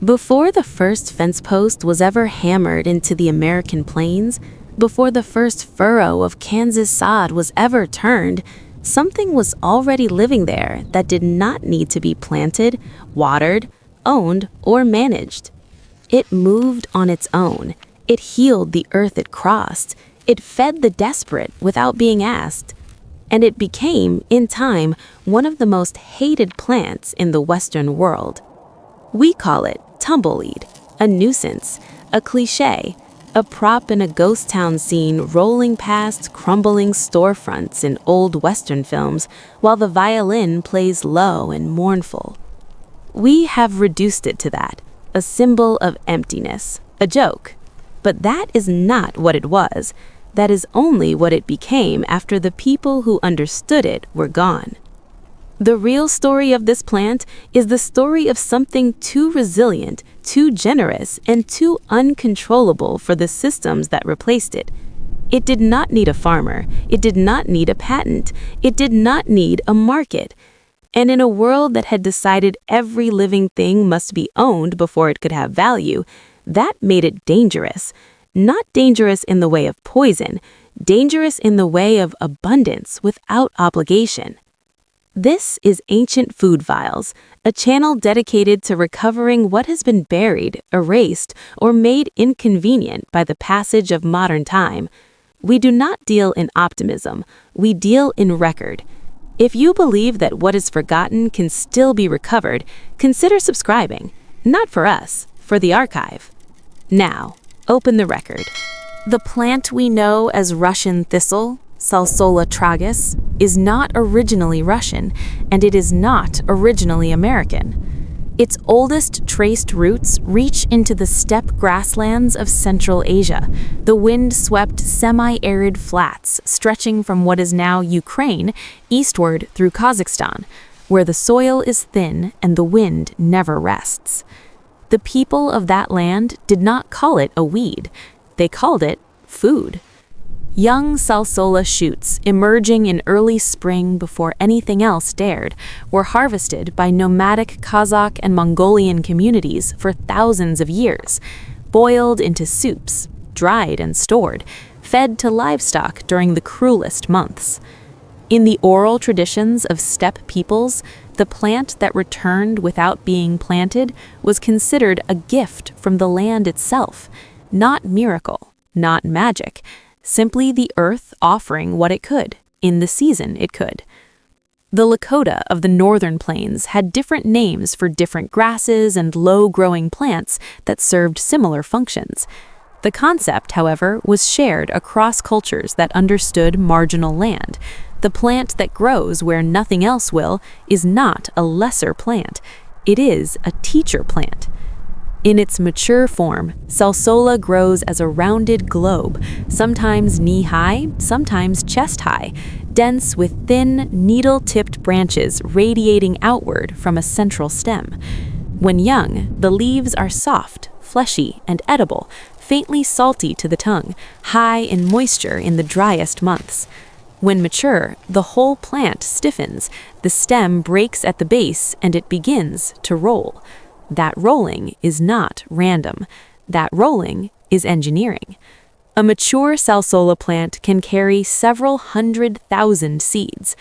Before the first fence post was ever hammered into the American plains, before the first furrow of Kansas sod was ever turned, something was already living there that did not need to be planted, watered, owned, or managed. It moved on its own. It healed the earth it crossed. It fed the desperate without being asked. And it became, in time, one of the most hated plants in the Western world. We call it tumbleweed, a nuisance, a cliché, a prop in a ghost town scene rolling past crumbling storefronts in old Western films while the violin plays low and mournful. We have reduced it to that, a symbol of emptiness, a joke. But that is not what it was. That is only what it became after the people who understood it were gone. The real story of this plant is the story of something too resilient, too generous, and too uncontrollable for the systems that replaced it. It did not need a farmer. It did not need a patent. It did not need a market. And in a world that had decided every living thing must be owned before it could have value, that made it dangerous. Not dangerous in the way of poison, dangerous in the way of abundance without obligation. This is Ancient Food Files, a channel dedicated to recovering what has been buried, erased, or made inconvenient by the passage of modern time. We do not deal in optimism, we deal in record. If you believe that what is forgotten can still be recovered, consider subscribing. Not for us, for the archive. Now, open the record. The plant we know as Russian thistle, Salsola tragus, is not originally Russian, and it is not originally American. Its oldest traced roots reach into the steppe grasslands of Central Asia, the wind-swept semi-arid flats stretching from what is now Ukraine eastward through Kazakhstan, where the soil is thin and the wind never rests. The people of that land did not call it a weed. They called it food. Young salsola shoots, emerging in early spring before anything else dared, were harvested by nomadic Kazakh and Mongolian communities for thousands of years, boiled into soups, dried and stored, fed to livestock during the cruelest months. In the oral traditions of steppe peoples, the plant that returned without being planted was considered a gift from the land itself, not miracle, not magic, simply the earth offering what it could, in the season it could. The Lakota of the northern plains had different names for different grasses and low-growing plants that served similar functions. The concept, however, was shared across cultures that understood marginal land. The plant that grows where nothing else will is not a lesser plant. It is a teacher plant. In its mature form, salsola grows as a rounded globe, sometimes knee-high, sometimes chest-high, dense with thin, needle-tipped branches radiating outward from a central stem. When young, the leaves are soft, fleshy, and edible, faintly salty to the tongue, high in moisture in the driest months. When mature, the whole plant stiffens, the stem breaks at the base, and it begins to roll. That rolling is not random. That rolling is engineering. A mature salsola plant can carry several 100,000 seeds.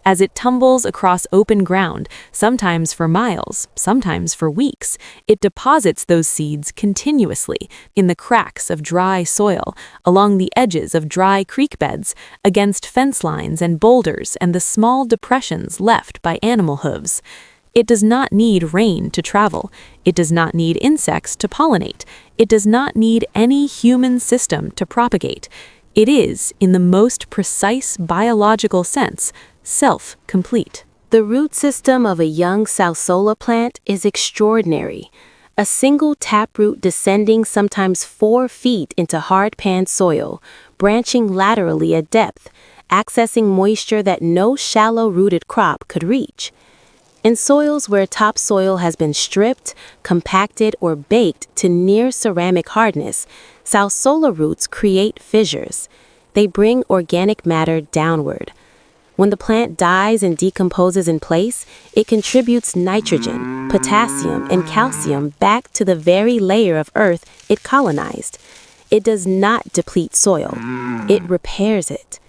As it tumbles across open ground, sometimes for miles, sometimes for weeks, it deposits those seeds continuously in the cracks of dry soil, along the edges of dry creek beds, against fence lines and boulders and the small depressions left by animal hooves. It does not need rain to travel. It does not need insects to pollinate. It does not need any human system to propagate. It is, in the most precise biological sense, self-complete. The root system of a young salsola plant is extraordinary. A single taproot descending sometimes 4 feet into hard-panned soil, branching laterally at depth, accessing moisture that no shallow-rooted crop could reach. In soils where topsoil has been stripped, compacted, or baked to near ceramic hardness, salsola roots create fissures. They bring organic matter downward. When the plant dies and decomposes in place, it contributes nitrogen, potassium, and calcium back to the very layer of earth it colonized. It does not deplete soil. It repairs it.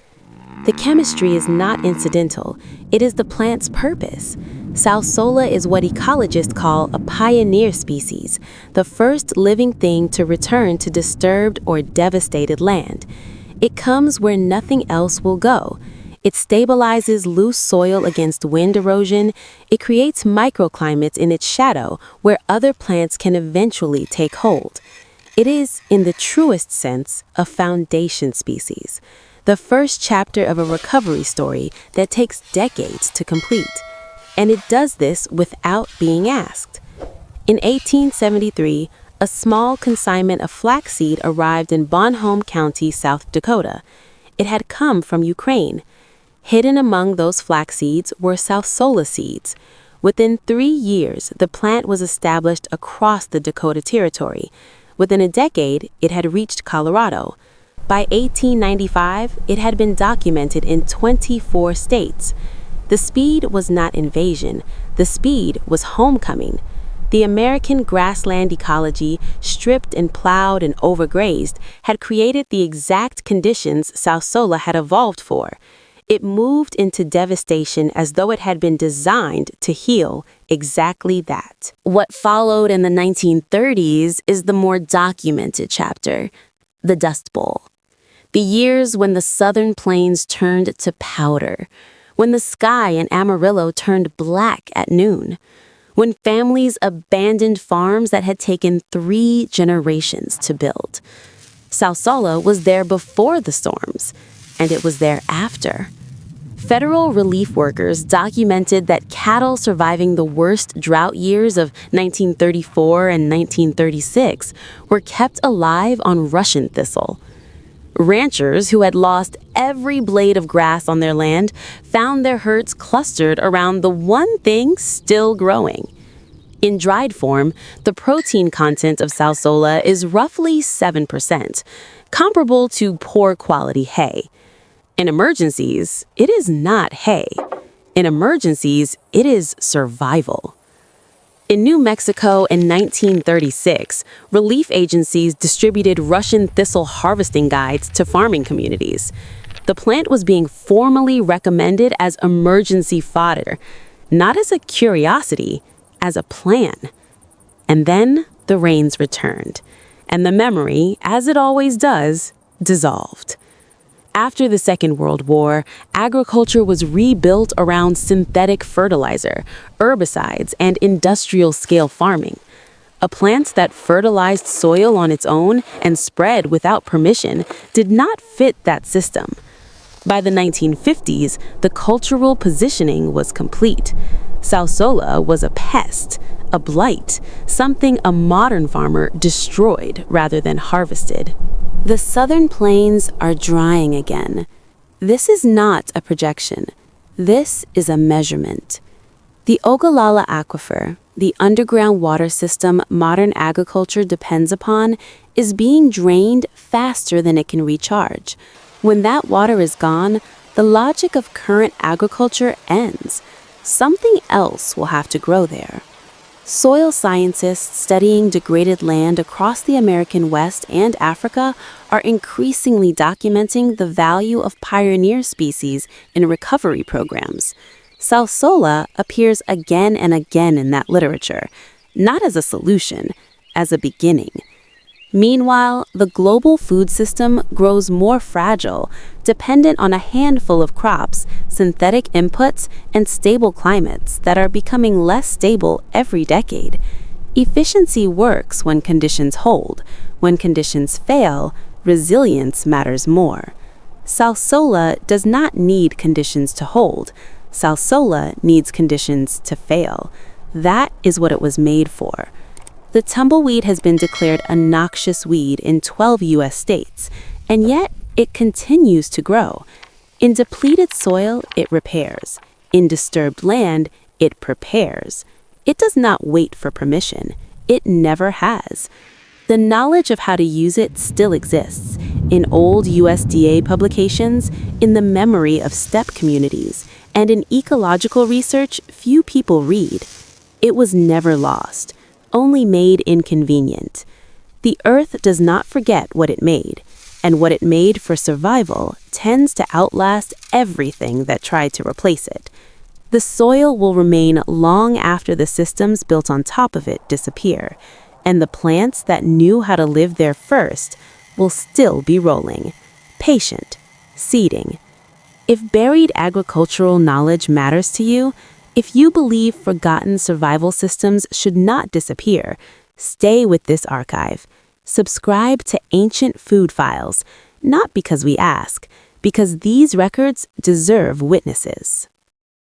The chemistry is not incidental. It is the plant's purpose. Salsola is what ecologists call a pioneer species, the first living thing to return to disturbed or devastated land. It comes where nothing else will go. It stabilizes loose soil against wind erosion. It creates microclimates in its shadow where other plants can eventually take hold. It is, in the truest sense, a foundation species, the first chapter of a recovery story that takes decades to complete. And it does this without being asked. In 1873, a small consignment of flaxseed arrived in Bon Homme County, South Dakota. It had come from Ukraine. Hidden among those flax seeds were salsola seeds. Within 3 years, the plant was established across the Dakota Territory. Within a decade, it had reached Colorado. By 1895, it had been documented in 24 states. The speed was not invasion. The speed was homecoming. The American grassland ecology, stripped and plowed and overgrazed, had created the exact conditions salsola had evolved for. It moved into devastation as though it had been designed to heal exactly that. What followed in the 1930s is the more documented chapter, the Dust Bowl. The years when the southern plains turned to powder, when the sky in Amarillo turned black at noon, when families abandoned farms that had taken 3 generations to build. Salsola was there before the storms, and it was there after. Federal relief workers documented that cattle surviving the worst drought years of 1934 and 1936 were kept alive on Russian thistle. Ranchers who had lost every blade of grass on their land found their herds clustered around the one thing still growing. In dried form, the protein content of salsola is roughly 7%, comparable to poor quality hay. In emergencies, it is not hay. In emergencies, it is survival. In New Mexico in 1936, relief agencies distributed Russian thistle harvesting guides to farming communities. The plant was being formally recommended as emergency fodder, not as a curiosity, as a plan. And then the rains returned, and the memory, as it always does, dissolved. After the Second World War, agriculture was rebuilt around synthetic fertilizer, herbicides, and industrial-scale farming. A plant that fertilized soil on its own and spread without permission did not fit that system. By the 1950s, the cultural positioning was complete. Salsola was a pest, a blight, something a modern farmer destroyed rather than harvested. The southern plains are drying again. This is not a projection. This is a measurement. The Ogallala Aquifer, the underground water system modern agriculture depends upon, is being drained faster than it can recharge. When that water is gone, the logic of current agriculture ends. Something else will have to grow there. Soil scientists studying degraded land across the American West and Africa are increasingly documenting the value of pioneer species in recovery programs. Salsola appears again and again in that literature, not as a solution, as a beginning. Meanwhile, the global food system grows more fragile, dependent on a handful of crops, synthetic inputs, and stable climates that are becoming less stable every decade. Efficiency works when conditions hold. When conditions fail, resilience matters more. Salsola does not need conditions to hold. Salsola needs conditions to fail. That is what it was made for. The tumbleweed has been declared a noxious weed in 12 U.S. states, and yet it continues to grow. In depleted soil, it repairs. In disturbed land, it prepares. It does not wait for permission. It never has. The knowledge of how to use it still exists. in old USDA publications, in the memory of steppe communities, and in ecological research few people read. It was never lost, only made inconvenient. The earth does not forget what it made, and what it made for survival tends to outlast everything that tried to replace it. The soil will remain long after the systems built on top of it disappear, and the plants that knew how to live there first will still be rolling, patient, seeding. If buried agricultural knowledge matters to you, if you believe forgotten survival systems should not disappear, stay with this archive. Subscribe to Ancient Food Files, not because we ask, because these records deserve witnesses.